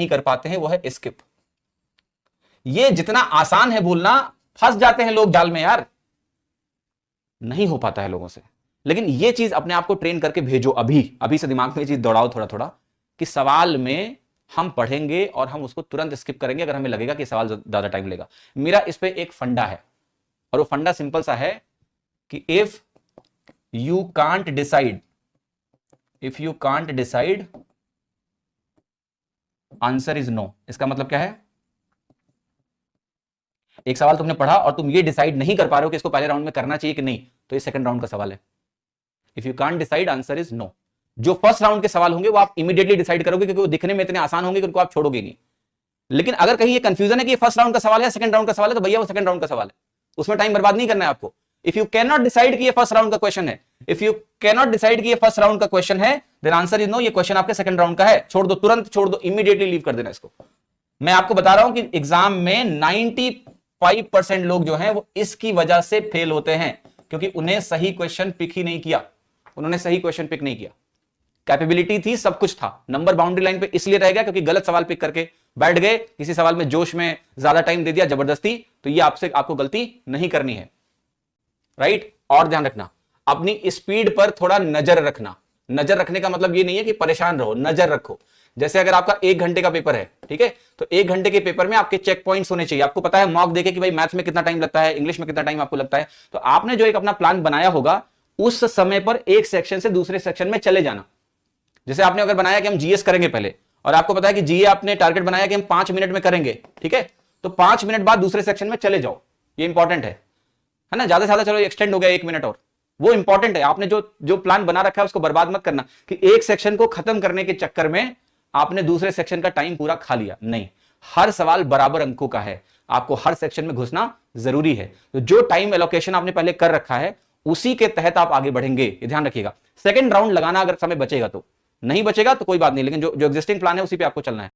नहीं कर पाते हैं वो है स्किप। ये जितना आसान है बोलना, फंस जाते हैं लोग जाल में यार, नहीं हो पाता है लोगों से। लेकिन ये चीज अपने आप को ट्रेन करके भेजो, अभी से दिमाग में ये चीज दौड़ाओ थोड़ा थोड़ा, कि सवाल में हम पढ़ेंगे और हम उसको तुरंत स्किप करेंगे अगर हमें लगेगा कि सवाल ज्यादा टाइम लेगा। मेरा इस पे एक फंडा है, और वो फंडा सिंपल सा है कि if you can't decide answer is no. इसका मतलब क्या है? एक सवाल तुमने पढ़ा और तुम ये डिसाइड नहीं कर पा रहे हो कि इसको पहले राउंड में करना चाहिए कि नहीं, तो ये सेकंड राउंड का सवाल है। If you can't decide answer is no. जो फर्स्ट राउंड के सवाल होंगे वो आप इमीडिएटली डिसाइड करोगे, क्योंकि वो दिखने में इतने आसान होंगे कि उनको आप छोड़ोगे नहीं। लेकिन अगर कहीं ये कंफ्यूजन है कि ये फर्स्ट राउंड का सवाल है सेकंड राउंड का सवाल है, तो भैया वो सेकंड राउंड का सवाल है, उसमें टाइम बर्बाद नहीं करना है आपको। If you can not decide कि ये फर्स्ट राउंड का क्वेश्चन है, if you can not decide कि ये फर्स्ट राउंड का क्वेश्चन है, देन आंसर इज नो। ये क्वेश्चन आपके सेकंड राउंड का है, छोड़ दो, तुरंत छोड़ दो, इमीडिएटली लीव कर देना इसको। मैं आपको बता रहा हूं कि एग्जाम में 95% लोग जो हैं वो इसकी वजह से फेल होते हैं, क्योंकि उन्हें सही क्वेश्चन पिक ही नहीं किया, उन्होंने सही क्वेश्चन पिक नहीं किया। कैपेबिलिटी थी, सब कुछ था, नंबर बाउंड्री लाइन पे इसलिए रह गया क्योंकि गलत सवाल पिक करके बैठ गए, किसी सवाल में जोश में ज्यादा टाइम दे दिया जबरदस्ती। तो ये आपको गलती नहीं करनी है, राइट। और ध्यान रखना, अपनी स्पीड पर थोड़ा नजर रखना। नजर रखने का मतलब ये नहीं है कि परेशान रहो, नजर रखो। जैसे अगर आपका 1 घंटे का पेपर है, ठीक है, तो 1 घंटे के पेपर में आपके चेक पॉइंट्स होने चाहिए। आपको पता है मॉक देके कि भाई मैथ्स में कितना टाइम लगता है, इंग्लिश में कितना टाइम आपको लगता है, तो आपने जो एक अपना प्लान बनाया होगा उस समय पर एक सेक्शन से दूसरे सेक्शन में चले जाना। जैसे आपने अगर बनाया कि हम जीएस करेंगे पहले, और आपको पता है कि जीए आपने टारगेट बनाया कि हम 5 मिनट में करेंगे, ठीक है, तो 5 मिनट बाद दूसरे सेक्शन में चले जाओ। ये इंपॉर्टेंट है ना। ज्यादा से ज्यादा चलो एक्सटेंड हो गया 1 मिनट और, वो इंपॉर्टेंट है। आपने जो प्लान बना रखा है उसको बर्बाद मत करना कि एक सेक्शन को खत्म करने के चक्कर में आपने दूसरे सेक्शन का टाइम पूरा खा लिया। नहीं, हर सवाल बराबर अंकों का है, आपको हर सेक्शन में घुसना जरूरी है। तो जो टाइम एलोकेशन आपने पहले कर रखा है उसी के तहत आप आगे बढ़ेंगे, ये ध्यान रखिएगा। सेकंड राउंड लगाना अगर समय बचेगा तो, नहीं बचेगा तो कोई बात नहीं, लेकिन जो एग्जिस्टिंग प्लान है उसी पे आपको चलना है।